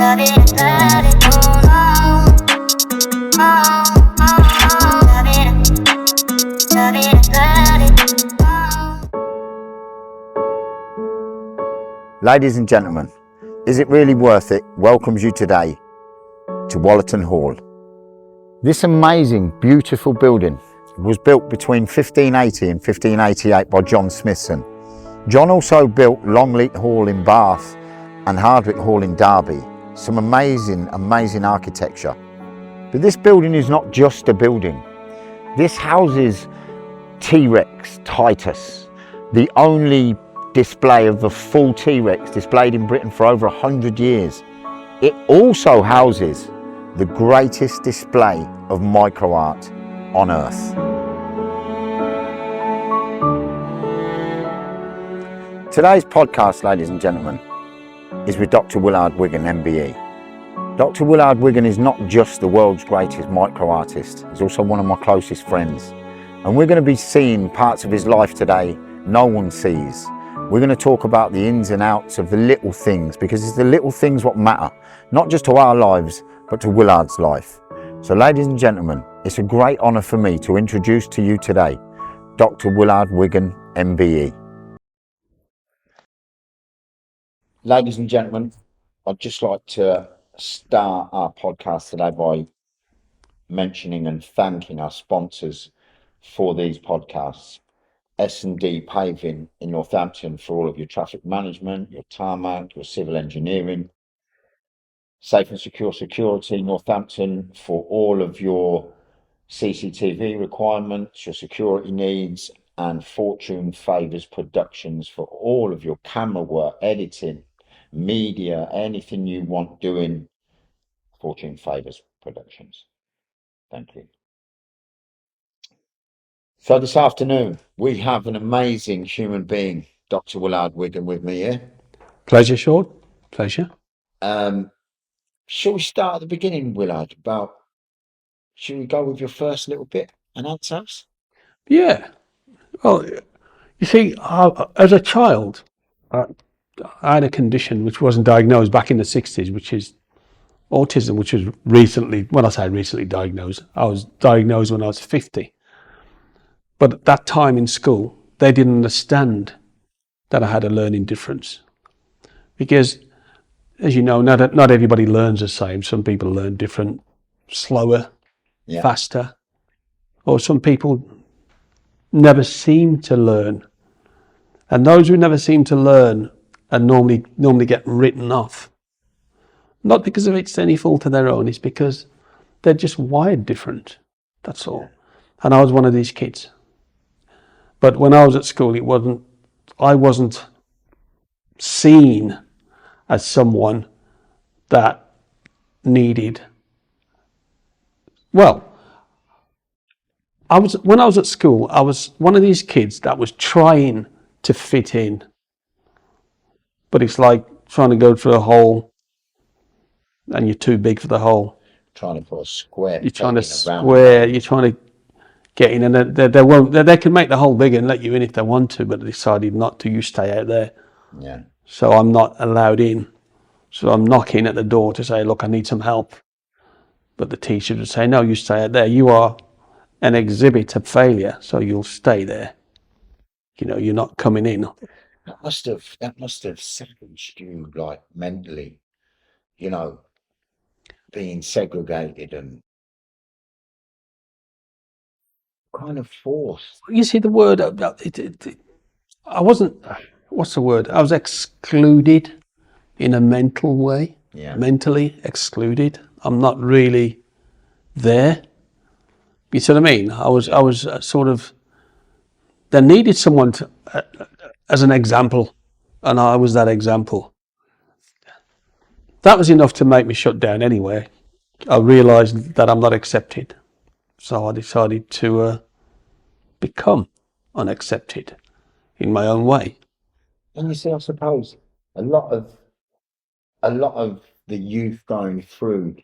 Ladies and gentlemen, Is It Really Worth It welcomes you today to Wallerton Hall. This amazing, beautiful building was built between 1580 and 1588 by John Smithson. John also built Longleat Hall in Bath and Hardwick Hall in Derby. Some amazing, amazing architecture. But this building is not just a building. This houses T-Rex Titus, the only display of the full T-Rex displayed in Britain for over 100 years. It also houses the greatest display of micro art on earth. Today's podcast, ladies and gentlemen, is with Dr. Willard Wigan, MBE. Dr. Willard Wigan is not just the world's greatest micro artist, he's also one of my closest friends. And we're going to be seeing parts of his life today no one sees. We're going to talk about the ins and outs of the little things, because it's the little things what matter, not just to our lives, but to Willard's life. So ladies and gentlemen, it's a great honour for me to introduce to you today, Dr. Willard Wigan, MBE. Ladies and gentlemen, I'd just like to start our podcast today by mentioning and thanking our sponsors for these podcasts. S&D Paving in Northampton for all of your traffic management, your tarmac, your civil engineering. Safe and Secure Security Northampton for all of your CCTV requirements, your security needs, and Fortune Favours Productions for all of your camera work, editing, media, anything you want doing. Fortune Favours Productions. Thank you. So this afternoon, we have an amazing human being, Dr. Willard Wigan, with me here. Pleasure, Sean. Pleasure. Shall we start at the beginning, Willard? Shall we go with your first little bit and answer us? Yeah. Well, you see, as a child, I had a condition which wasn't diagnosed back in the 60s, which is autism, which was recently, when I say recently diagnosed, I was diagnosed when I was 50. But at that time in school, they didn't understand that I had a learning difference. Because, as you know, not everybody learns the same. Some people learn different, slower, faster. Or some people never seem to learn. And those who never seem to learn are normally get written off. Not because of it's any fault of their own, it's because they're just wired different. That's all. And I was one of these kids. But when I was at school, I wasn't seen as someone that needed. Well, when I was at school, I was one of these kids that was trying to fit in. But it's like trying to go through a hole and you're too big for the hole. Trying to put a square. You're trying to square. You're trying to get in, and they won't. They can make the hole bigger and let you in if they want to, but they decided not to. You stay out there. Yeah. So I'm not allowed in. So I'm knocking at the door to say, look, I need some help. But the teacher would say, no, you stay out there. You are an exhibit of failure, so you'll stay there. You know, you're not coming in. That must have savaged you, like, mentally. You know, being segregated and kind of forced. You see, the word, I wasn't, what's the word? I was excluded in a mental way. Yeah. Mentally excluded. I'm not really there. You see what I mean? I was sort of, they needed someone to, as an example, and I was that example. That was enough to make me shut down anyway. I realised that I'm not accepted. So I decided to become unaccepted in my own way. And you see, I suppose a lot of the youth going through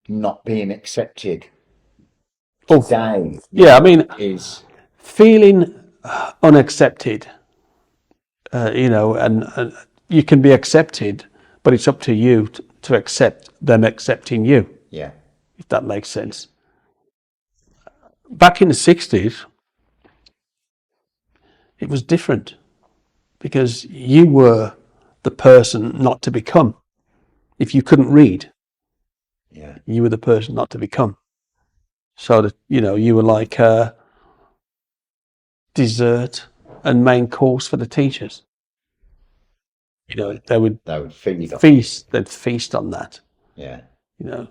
not being accepted today. Yeah, I mean, is feeling unaccepted. You know, and you can be accepted, but it's up to you to accept them accepting you, Yeah. if that makes sense. Back in the 60s, it was different because you were the person not to become. If you couldn't read, Yeah. you were the person not to become. So that, you know, you were like dessert and main course for the teachers. You know, they would feast. They'd feast on that. Yeah. You know,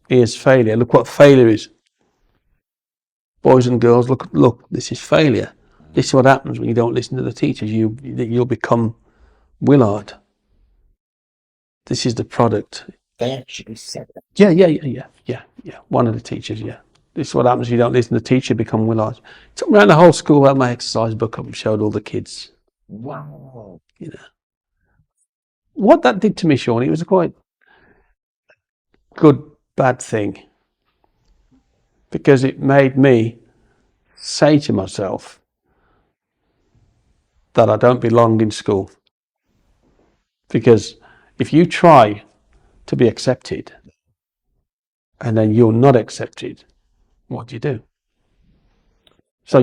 here's failure. Look what failure is. Boys and girls, look. This is failure. This is what happens when you don't listen to the teachers. You'll become Willard. This is the product. They actually said that. Yeah. One of the teachers, yeah. This is what happens if you don't listen to the teacher, become Willard. Took me around the whole school, had my exercise book up and showed all the kids. Wow. You know. What that did to me, Sean, it was a quite good, bad thing. Because it made me say to myself that I don't belong in school. Because if you try to be accepted and then you're not accepted, what do? So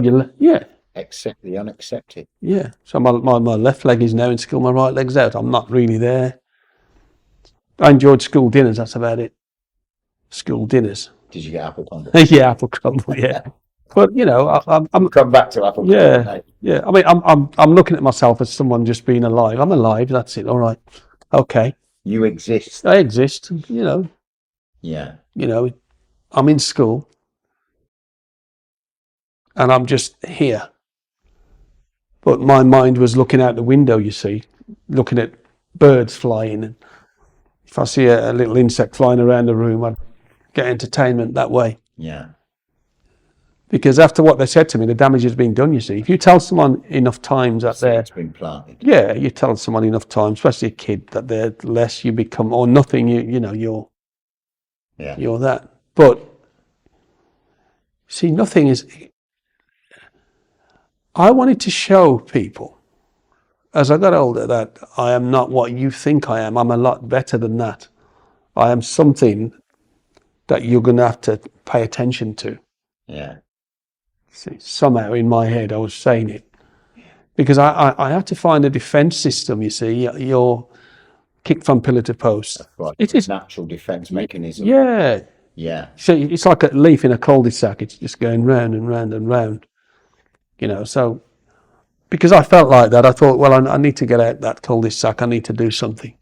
Accept the unaccepted. Yeah. So my left leg is now in school, my right leg's out. I'm not really there. I enjoyed school dinners, that's about it. School dinners. Did you get apple crumble? Yeah, apple crumble, yeah. But you know, I'm come back to apple crumble. Yeah. I mean, I'm looking at myself as someone just being alive. I'm alive, that's it, all right. Okay. You exist. I exist, you know. Yeah. You know, I'm in school and I'm just here. But my mind was looking out the window, you see, looking at birds flying. And if I see a little insect flying around the room, I'd get entertainment that way. Yeah. Because after what they said to me, the damage has been done, you see. If you tell someone enough times that it's been planted. Yeah, you tell someone enough times, especially a kid, that they're less you become, or nothing, you're that. But, see, nothing is... I wanted to show people, as I got older, that I am not what you think I am. I'm a lot better than that. I am something that you're going to have to pay attention to. Yeah. See, somehow in my head I was saying it. Because I had to find a defence system, you see. You're kicked from pillar to post. That's right. It is natural defence mechanism. Yeah. Yeah. So it's like a leaf in a cul-de-sac. It's just going round and round and round. You know, so because I felt like that, I thought, well, I need to get out that cul-de-sac. I need to do something.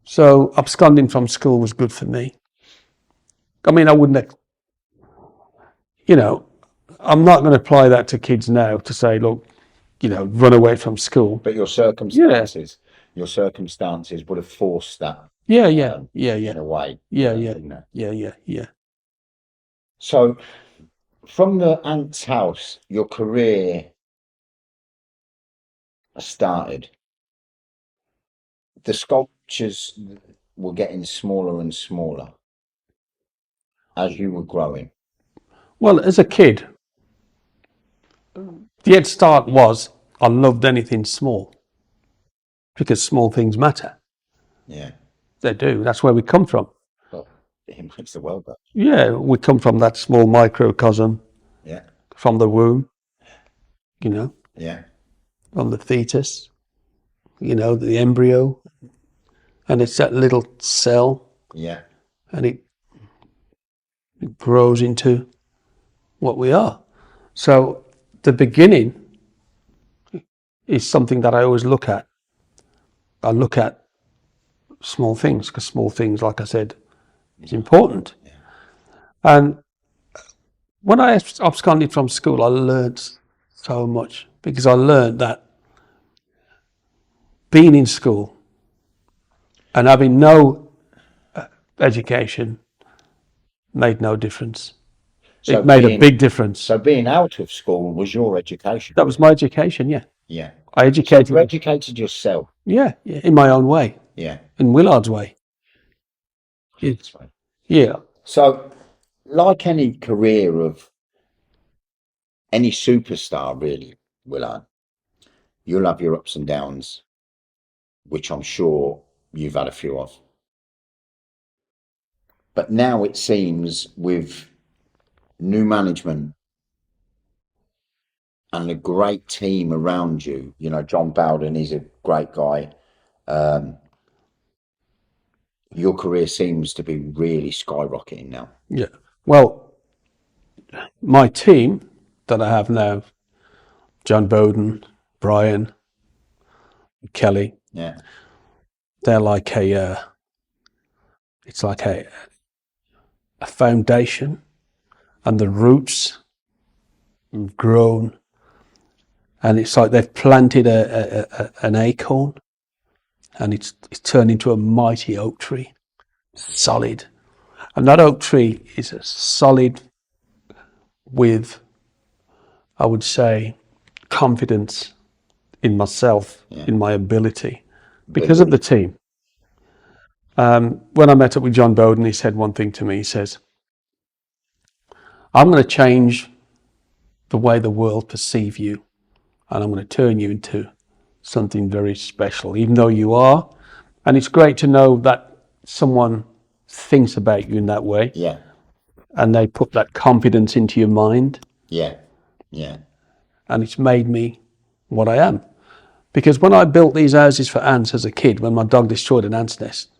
So absconding from school was good for me. I mean, I wouldn't, you know, I'm not going to apply that to kids now to say, look, you know, run away from school. But your circumstances would have forced that. Yeah. In a way. Yeah. So, from the Aunt's house, your career started. The sculptures were getting smaller and smaller as you were growing. Well, as a kid, the head start was I loved anything small because small things matter. Yeah. They do. That's where we come from. Well, it makes the world better. Yeah, we come from that small microcosm. Yeah. From the womb, you know. Yeah. From the fetus, you know, the embryo. And it's that little cell. Yeah. And it grows into what we are. So the beginning is something that I always look at. I look at small things because small things, like I said, is important. Yeah. And when I absconded from school, I learned so much because I learned that being in school and having no education made no difference. So it made a big difference. So being out of school was your education? That was my education, yeah. Yeah. I educated... So you educated yourself? Yeah, in my own way. Yeah. In Willard's way. Yeah. So, like any career of any superstar, really, Willard, you'll have your ups and downs, which I'm sure you've had a few of. But now it seems with new management and a great team around you, you know, John Bowden, he's a great guy. Your career seems to be really skyrocketing now. Yeah. Well, my team that I have now, John Bowden, Brian, Kelly, Yeah. they're like it's like a foundation, and the roots have grown, and it's like they've planted an acorn, and it's turned into a mighty oak tree, solid. And that oak tree is solid with, I would say, confidence in myself, in my ability, because of the team. When I met up with John Bowden, he said one thing to me. He says, I'm going to change the way the world perceive you, and I'm going to turn you into something very special, even though you are. And it's great to know that someone thinks about you in that way. Yeah. And they put that confidence into your mind. Yeah. Yeah. And it's made me what I am. Because when I built these houses for ants as a kid, when my dog destroyed an ant's nest,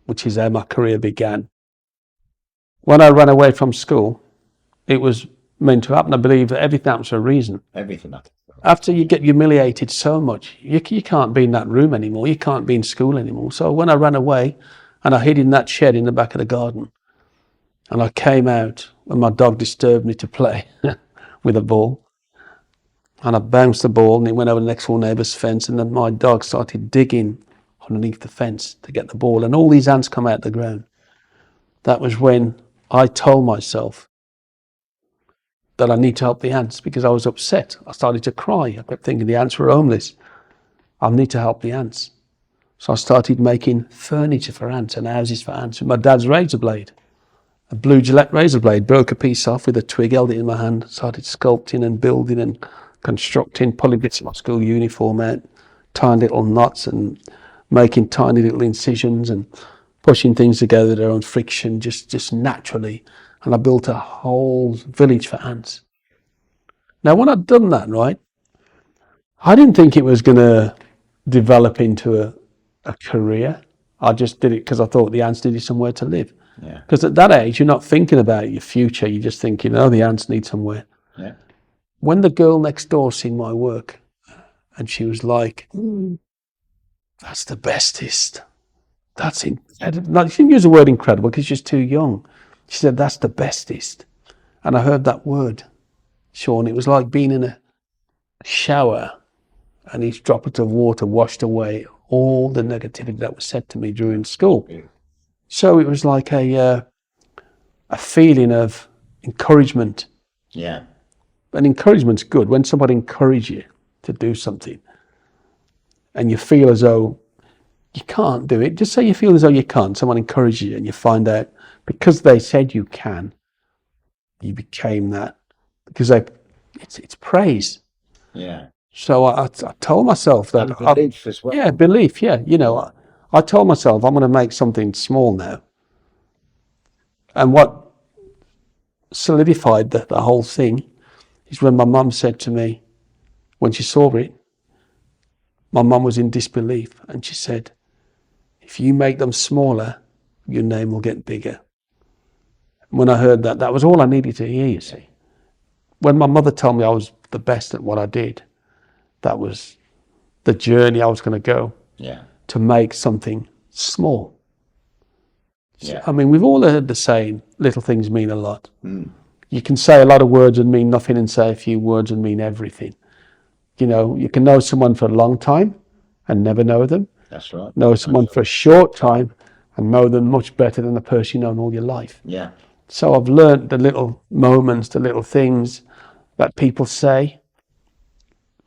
which is how my career began, when I ran away from school, it was meant to happen. I believe that everything happens for a reason. Everything happens. After you get humiliated so much, you can't be in that room anymore. You can't be in school anymore. So when I ran away and I hid in that shed in the back of the garden, and I came out when my dog disturbed me to play with a ball, and I bounced the ball and it went over the next door neighbour's fence, and then my dog started digging underneath the fence to get the ball, and all these ants come out the ground. That was when I told myself that I need to help the ants, because I was upset. I started to cry. I kept thinking the ants were homeless. I need to help the ants. So I started making furniture for ants and houses for ants with my dad's razor blade. A blue Gillette razor blade, broke a piece off with a twig, held it in my hand, started sculpting and building and constructing, pulling bits of my school uniform out, tying little knots and making tiny little incisions and pushing things together with their own friction, just naturally. And I built a whole village for ants. Now, when I'd done that, right, I didn't think it was going to develop into a career. I just did it because I thought the ants needed somewhere to live. Yeah. Because at that age, you're not thinking about your future. You're just thinking, oh, the ants need somewhere. Yeah. When the girl next door seen my work, and she was like, that's the bestest. That's incredible. Like, she didn't use the word incredible because she's too young. She said, that's the bestest. And I heard that word, Sean. It was like being in a shower and each droplet of water washed away all the negativity that was said to me during school. Yeah. So it was like a feeling of encouragement. Yeah. And encouragement's good. When somebody encourages you to do something and you feel as though you can't do it, just say you feel as though you can't. Someone encourages you and you find out because they said you can, you became that. Because it's praise. Yeah. So I told myself that. And belief as well. Yeah, belief, yeah. You know, I told myself I'm going to make something small now. And what solidified the whole thing is when my mum said to me, when she saw it, my mum was in disbelief, and she said, if you make them smaller, your name will get bigger. When I heard that, that was all I needed to hear, you see. When my mother told me I was the best at what I did, that was the journey I was going to go. Yeah. To make something small. Yeah. I mean, we've all heard the saying, little things mean a lot. Mm. You can say a lot of words and mean nothing, and say a few words and mean everything. You know, you can know someone for a long time and never know them. That's right. Know someone for a short time and know them much better than the person you've known all your life. Yeah. So I've learned the little moments, the little things that people say,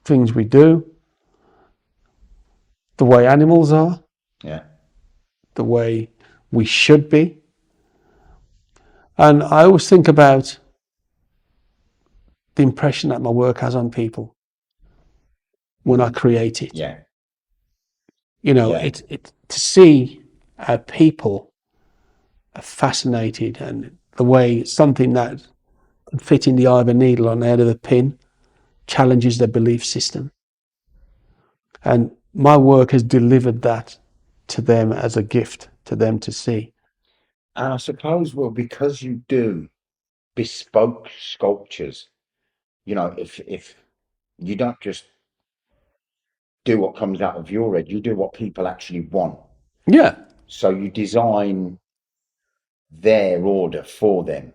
things we do, the way animals are, Yeah. the way we should be. And I always think about the impression that my work has on people when I create it. Yeah. You know, Yeah. it to see how people are fascinated, and the way something that can fit in the eye of a needle on the head of a pin challenges their belief system. And my work has delivered that to them as a gift to them to see. And I suppose, well, because you do bespoke sculptures, you know, if you don't just do what comes out of your head, you do what people actually want. Yeah. So you design their order for them,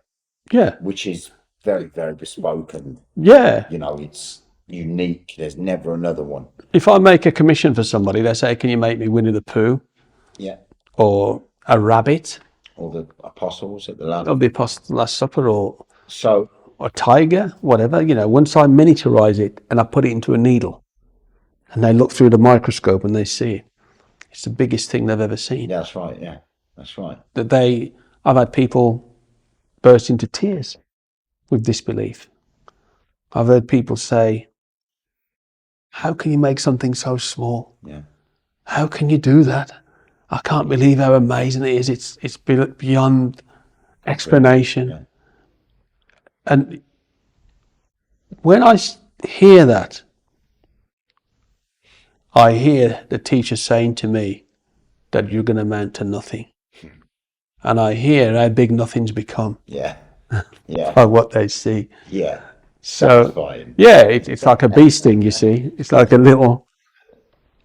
Yeah. which is very, very bespoke, and Yeah. you know, it's unique. There's never another one. If I make a commission for somebody, they say, can you make me Winnie the Pooh? Yeah. Or a rabbit? Or the apostles at the last. Of the Apostles' Last Supper, or So a tiger, whatever. You know, once I miniaturize it and I put it into a needle, and they look through the microscope and they see it, it's the biggest thing they've ever seen. that's right. Yeah, that's right. I've had people burst into tears with disbelief. I've heard people say, how can you make something so small? Yeah. How can you do that? I can't believe how amazing it is. It's beyond explanation. Yeah. And when I hear that, I hear the teacher saying to me that you're going to amount to nothing. And I hear how big nothing's become Yeah. Yeah. by what they see. Yeah. So, Satisfying. yeah, it's like a bee sting, you see. It's like a little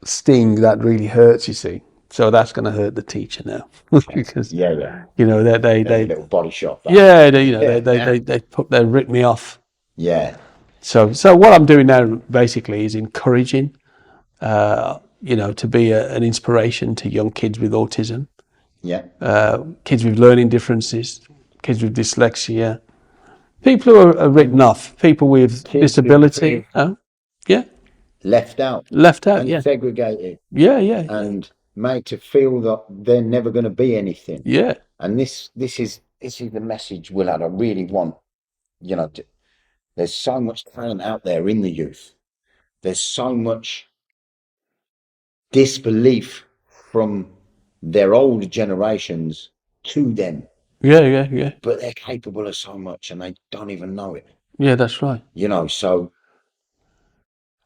sting that really hurts, you see. So that's going to hurt the teacher now. Because, Yeah. you know, they little body shot. That. yeah, they ripped me off. Yeah. So what I'm doing now basically is encouraging, you know, to be an inspiration to young kids with autism, Yeah. kids with learning differences, kids with dyslexia, people who are written off, people with disability. Yeah. Left out. Left out, and yeah. segregated. Yeah. And made to feel that they're never going to be anything. Yeah. And this is the message, Willard, I really want. You know, there's so much talent out there in the youth. There's so much disbelief from their older generations to them. Yeah. But they're capable of so much and they don't even know it. Yeah, that's right. You know, so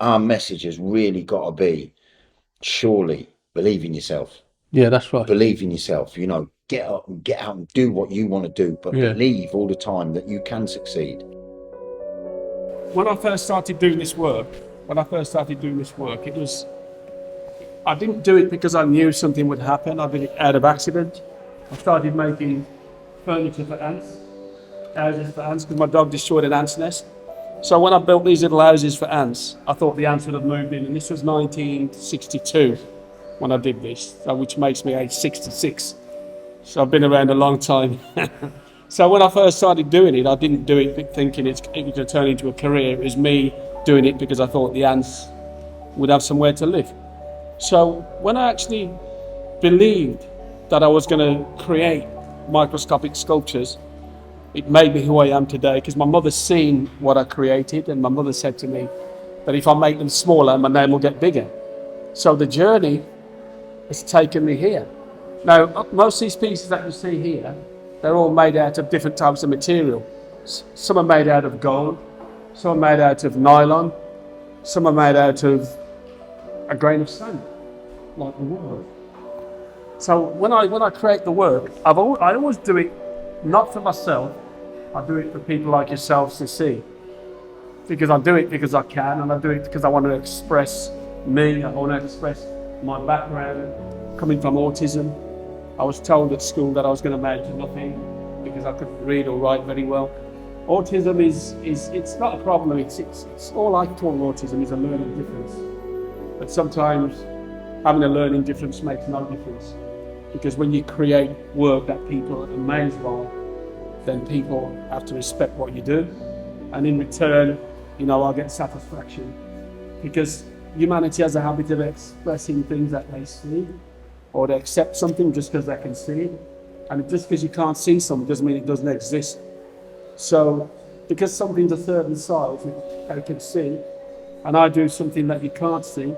our message has really got to be, surely, believe in yourself. Yeah, that's right. Believe in yourself, you know, get out and do what you want to do, but believe all the time that you can succeed. When I first started doing this work, I didn't do it because I knew something would happen. I did it out of accident. I started making furniture for ants, houses for ants, because my dog destroyed an ant's nest. So when I built these little houses for ants, I thought the ants would have moved in, and this was 1962 when I did this, which makes me age 66. So I've been around a long time. So when I first started doing it, I didn't do it thinking it was going to turn into a career. It was me doing it because I thought the ants would have somewhere to live. So when I actually believed that I was going to create microscopic sculptures, it made me who I am today, because my mother's seen what I created, and my mother said to me that if I make them smaller, my name will get bigger. So the journey has taken me here. Now, most of these pieces that you see here, they're all made out of different types of material. Some are made out of gold, some are made out of nylon, some are made out of a grain of sand, like the wood. So when I create the work, I always do it not for myself. I do it for people like yourselves to see. Because I do it because I can, and I do it because I want to express me, I want to express my background, coming from autism. I was told at school that I was going to amount to nothing because I couldn't read or write very well. Autism it's not a problem, it's all I call autism is a learning difference. But sometimes having a learning difference makes no difference. Because when you create work that people are amazed by, then people have to respect what you do. And in return, you know, I'll get satisfaction. Because humanity has a habit of expressing things that they see, or they accept something just because they can see it. And just because you can't see something doesn't mean it doesn't exist. So, because something's a certain size, which I can see, and I do something that you can't see,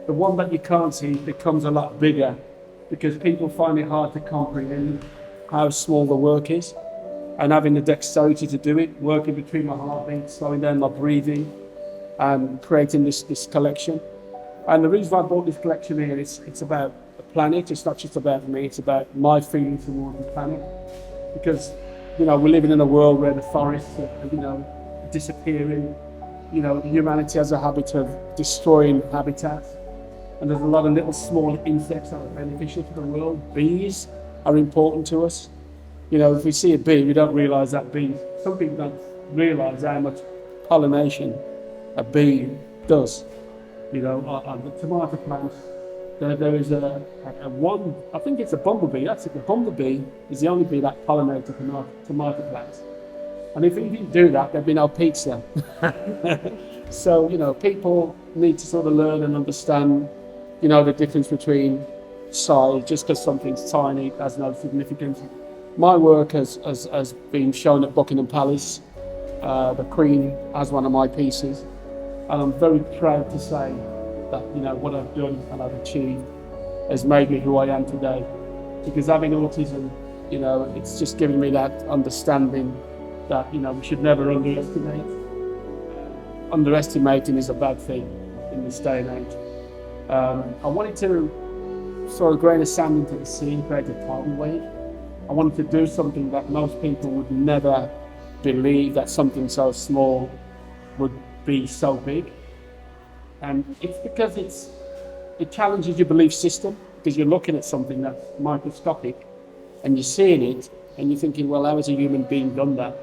the one that you can't see becomes a lot bigger because people find it hard to comprehend how small the work is, and having the dexterity to do it, working between my heartbeats, slowing down my breathing, and creating this collection. And the reason I bought this collection here is it's about the planet. It's not just about me, it's about my feeling towards the planet. Because, we're living in a world where the forests are, disappearing. Humanity has a habit of destroying habitats. And there's a lot of little small insects that are beneficial to the world. Bees are important to us. If we see a bee, we don't realise that bee. Some people don't realise how much pollination a bee does. On the tomato plants, there is a one, I think it's a bumblebee, that's it, the bumblebee is the only bee that pollinates tomato plants. And if he didn't do that, there'd be no pizza. So, people need to sort of learn and understand, the difference between size. Just because something's tiny has no significance. My work has been shown at Buckingham Palace. The Queen has one of my pieces. And I'm very proud to say that, what I've done and I've achieved has made me who I am today. Because having autism, it's just given me that understanding that, we should never underestimate. Underestimating is a bad thing in this day and age. I wanted to throw a grain of sand into the sea and create a tidal wave. I wanted to do something that most people would never believe, that something so small would be so big. And it's because it challenges your belief system, because you're looking at something that's microscopic and you're seeing it and you're thinking, well, how has a human being done that?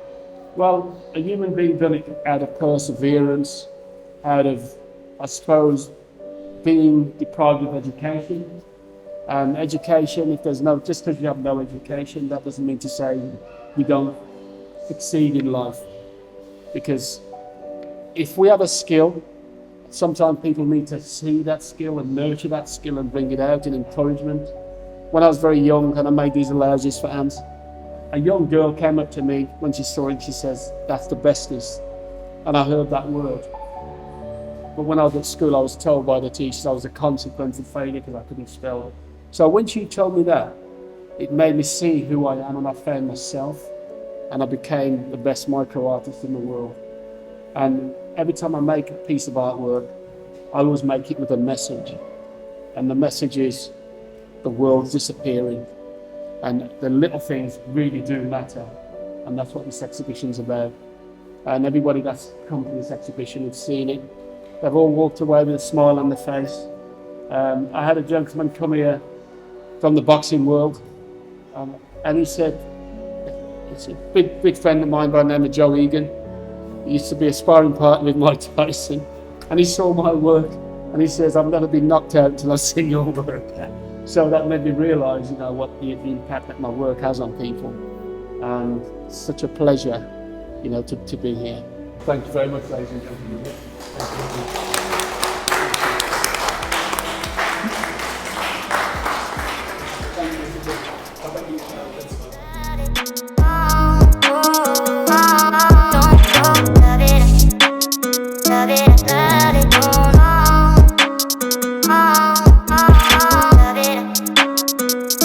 Well, a human being done it out of perseverance, out of, I suppose, being deprived of education. And education, just because you have no education, that doesn't mean to say you don't succeed in life. Because if we have a skill, sometimes people need to see that skill and nurture that skill and bring it out in encouragement. When I was very young and I made these louses for ants, a young girl came up to me when she saw it, she says, "That's the bestest." And I heard that word. But when I was at school, I was told by the teachers I was a consequence of failure because I couldn't spell. So when she told me that, it made me see who I am, and I found myself, and I became the best micro artist in the world. And every time I make a piece of artwork, I always make it with a message. And the message is, the world's disappearing. And the little things really do matter. And that's what this exhibition's about. And everybody that's come to this exhibition has seen it. They've all walked away with a smile on their face. I had a gentleman come here from the boxing world. And he said, it's a big friend of mine by the name of Wigan. He used to be a sparring partner with Mike Tyson. And he saw my work and he says, "I've never been knocked out until I've seen your work." So that made me realise, what the impact that my work has on people. And it's such a pleasure, to be here. Thank you very much, ladies and gentlemen. Thank you.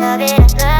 Love it.